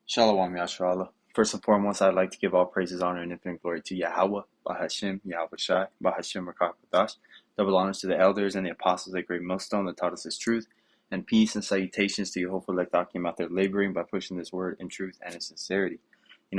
Shalom Yasharallah. First and foremost, I'd like to give all praises, honor, and infinite glory to Yahweh, Bahashim, Yahweh Shai, Bahashim Rakakadash. Double honors to the elders and the apostles at Great Millstone that taught us this truth, and peace and salutations to your hopeful Lektakim out there laboring by pushing this word in truth and in sincerity.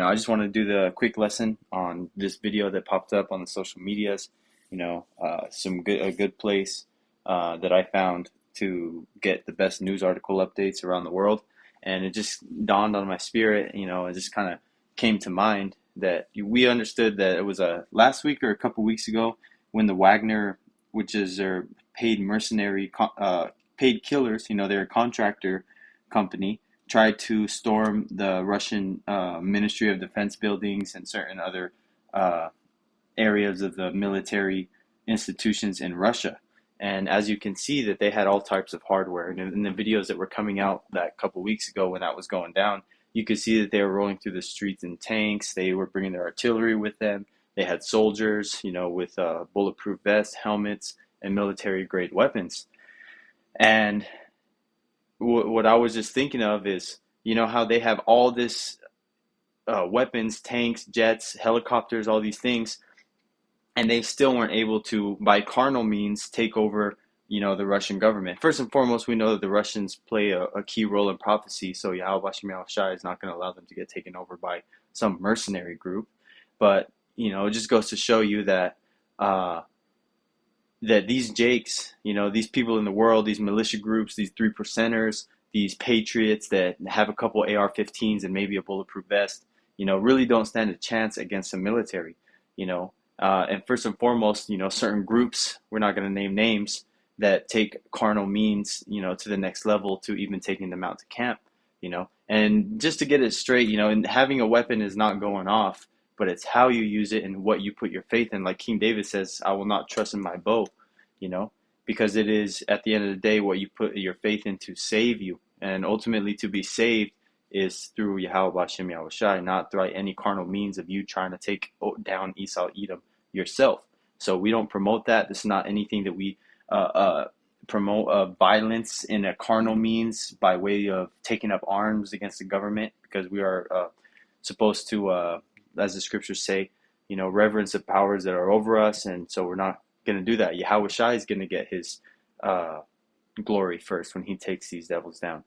I just want to do the quick lesson on this video that popped up on the social medias. A good place that I found to get the best news article updates around the world. And it just dawned on my spirit, it just kind of came to mind that we understood that it was last week or a couple weeks ago when the Wagner, which is their paid mercenary, paid killers, they're a contractor company, tried to storm the Russian Ministry of Defense buildings and certain other areas of the military institutions in Russia. And as you can see that they had all types of hardware. And in the videos that were coming out that couple weeks ago when that was going down, you could see that they were rolling through the streets in tanks. They were bringing their artillery with them. They had soldiers, with bulletproof vests, helmets, and military-grade weapons. And what I was just thinking of is, how they have all this weapons, tanks, jets, helicopters, all these things, and they still weren't able to, by carnal means, take over, the Russian government. First and foremost, we know that the Russians play a key role in prophecy, so Yahweh Shai is not going to allow them to get taken over by some mercenary group. But, it just goes to show you that that these jakes, these people in the world, these militia groups, these 3%ers, these patriots that have a couple AR-15s and maybe a bulletproof vest, really don't stand a chance against the military, and first and foremost, certain groups, we're not going to name names, that take carnal means, to the next level, to even taking them out to camp, And just to get it straight, and having a weapon is not going off, but it's how you use it and what you put your faith in. Like King David says, I will not trust in my bow, because it is, at the end of the day, what you put your faith in to save you. And ultimately, to be saved is through Yahweh Bashem Yahweh Shai, not through any carnal means of you trying to take down Esau Edom yourself. So we don't promote that. This is not anything that we promote violence in a carnal means by way of taking up arms against the government, because we are supposed to, as the scriptures say, reverence the powers that are over us, and so we're not going to do that. Yahweh Shai is going to get his glory first when he takes these devils down.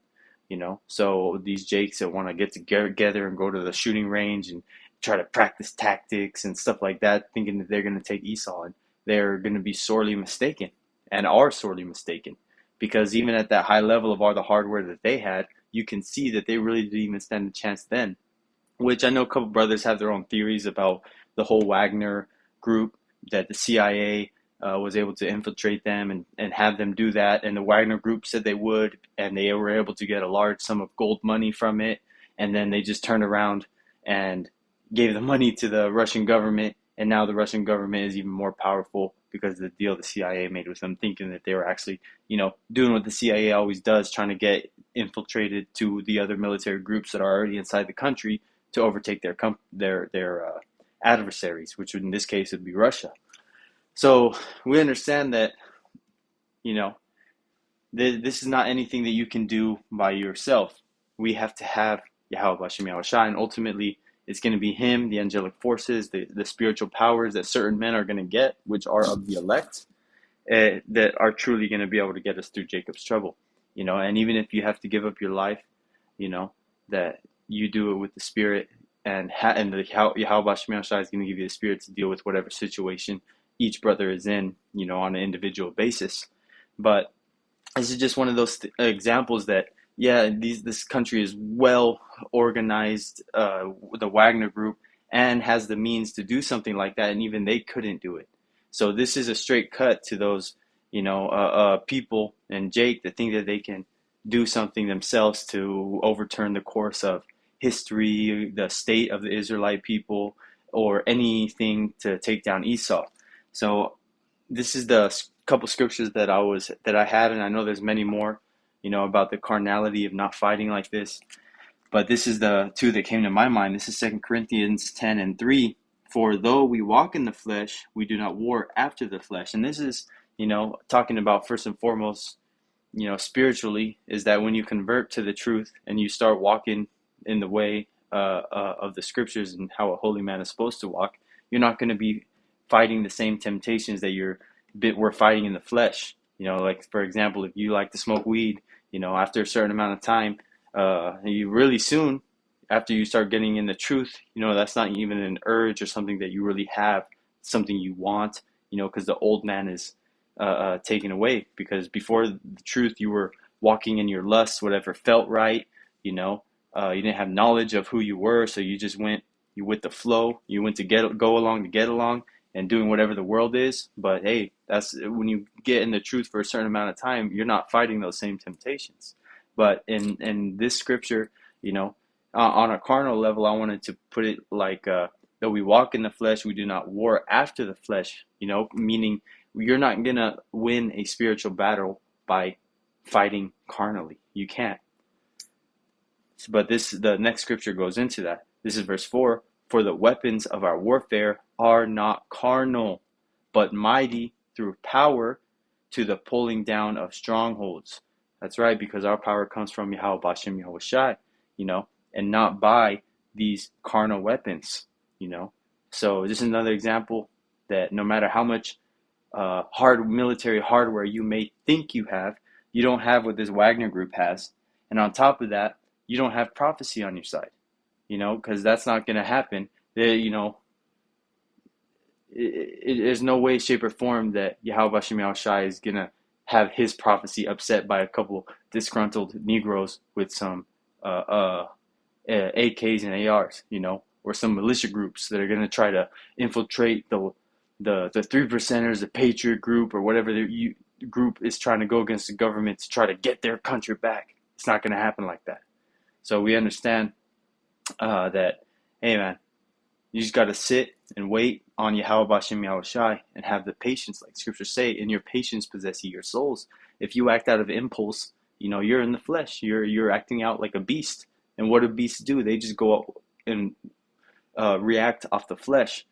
So these jakes that want to get together and go to the shooting range and try to practice tactics and stuff like that, thinking that they're going to take Esau, and they're going to be sorely mistaken, and are sorely mistaken, because even at that high level of all the hardware that they had, you can see that they really didn't even stand a chance then. Which I know a couple brothers have their own theories about the whole Wagner group, that the CIA was able to infiltrate them and have them do that, and the Wagner group said they would, and they were able to get a large sum of gold money from it, and then they just turned around and gave the money to the Russian government, and now the Russian government is even more powerful because of the deal the CIA made with them, thinking that they were actually, doing what the CIA always does, trying to get infiltrated to the other military groups that are already inside the country to overtake their adversaries, which in this case would be Russia. So we understand that, this is not anything that you can do by yourself. We have to have Yahweh Bashem Yahweh Shai, and ultimately it's going to be him, the angelic forces, the spiritual powers that certain men are going to get, which are of the elect, that are truly going to be able to get us through Jacob's trouble. And even if you have to give up your life, that you do it with the Spirit, and the Yahweh Bashem Yahweh Shai is going to give you the Spirit to deal with whatever situation each brother is in, on an individual basis. But this is just one of those examples that, this country is well organized, the Wagner group, and has the means to do something like that, and even they couldn't do it. So this is a straight cut to those, people and Jake that think that they can do something themselves to overturn the course of history, the state of the Israelite people, or anything to take down Esau. So this is the couple scriptures that I had, and I know there's many more, about the carnality of not fighting like this. But this is the two that came to my mind. This is 2 Corinthians 10:3. For though we walk in the flesh, we do not war after the flesh. And this is, talking about first and foremost, spiritually, is that when you convert to the truth and you start walking in the way of the scriptures and how a holy man is supposed to walk, you're not going to be fighting the same temptations that we're fighting in the flesh. Like for example, if you like to smoke weed, after a certain amount of time, you really soon after you start getting in the truth, that's not even an urge or something that you really have, something you want, because the old man is taken away. Because before the truth, you were walking in your lust, whatever felt right, you didn't have knowledge of who you were, so you with the flow, you went to go along to get along and doing whatever the world is. But hey, that's when you get in the truth for a certain amount of time, you're not fighting those same temptations. But in this scripture, on a carnal level, I wanted to put it like, though we walk in the flesh, we do not war after the flesh, meaning you're not going to win a spiritual battle by fighting carnally. You can't. But the next scripture goes into that. This is verse 4. For the weapons of our warfare are not carnal, but mighty through power to the pulling down of strongholds. That's right, because our power comes from Yahweh Bashem Yahweh Shai, and not by these carnal weapons, So this is another example that no matter how much hard military hardware you may think you have, you don't have what this Wagner group has. And on top of that, you don't have prophecy on your side, because that's not going to happen. There's no way, shape, or form that Yahweh Bashem Yahweh Shai is going to have his prophecy upset by a couple disgruntled Negroes with some AKs and ARs, or some militia groups that are going to try to infiltrate the 3%ers, the Patriot group, or whatever group is trying to go against the government to try to get their country back. It's not going to happen like that. So we understand that, hey man, you just got to sit and wait on Yahweh Bashem Yahweh Shai and have the patience, like scriptures say, in your patience possess ye your souls. If you act out of impulse, you're in the flesh. You're acting out like a beast. And what do beasts do? They just go up and react off the flesh.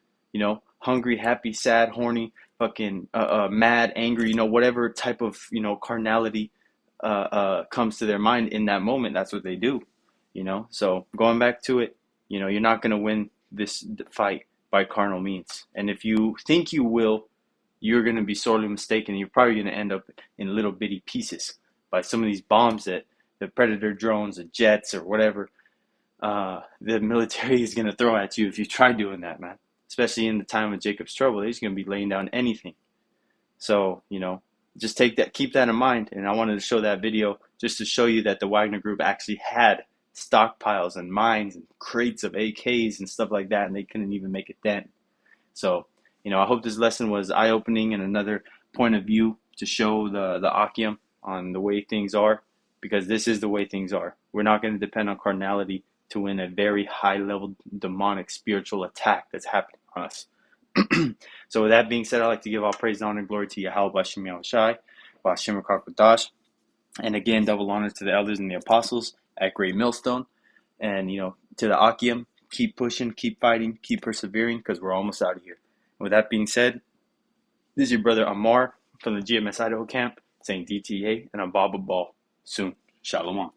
Hungry, happy, sad, horny, fucking mad, angry, whatever type of, carnality comes to their mind in that moment. That's what they do. So going back to it, you're not going to win this fight by carnal means. And if you think you will, you're going to be sorely mistaken. You're probably going to end up in little bitty pieces by some of these bombs that the Predator drones, the jets, or whatever the military is going to throw at you if you try doing that, man. Especially in the time of Jacob's trouble, they're just going to be laying down anything. So, just keep that in mind. And I wanted to show that video just to show you that the Wagner Group actually had stockpiles and mines and crates of AKs and stuff like that, and they couldn't even make a dent. So, I hope this lesson was eye-opening and another point of view to show the Akim on the way things are, because this is the way things are. We're not going to depend on carnality to win a very high-level demonic spiritual attack that's happening on us. So with that being said, I'd like to give all praise and honor and glory to Yahweh Bashem Yahweh Shai, Bashem Kodash, and again, double honor to the elders and the apostles at Great Millstone, and to the Akim, keep pushing, keep fighting, keep persevering, because we're almost out of here. And with that being said, this is your brother Amar from the GMS Idaho camp saying DTA, and I'm Bob Ball. Soon. Shalom.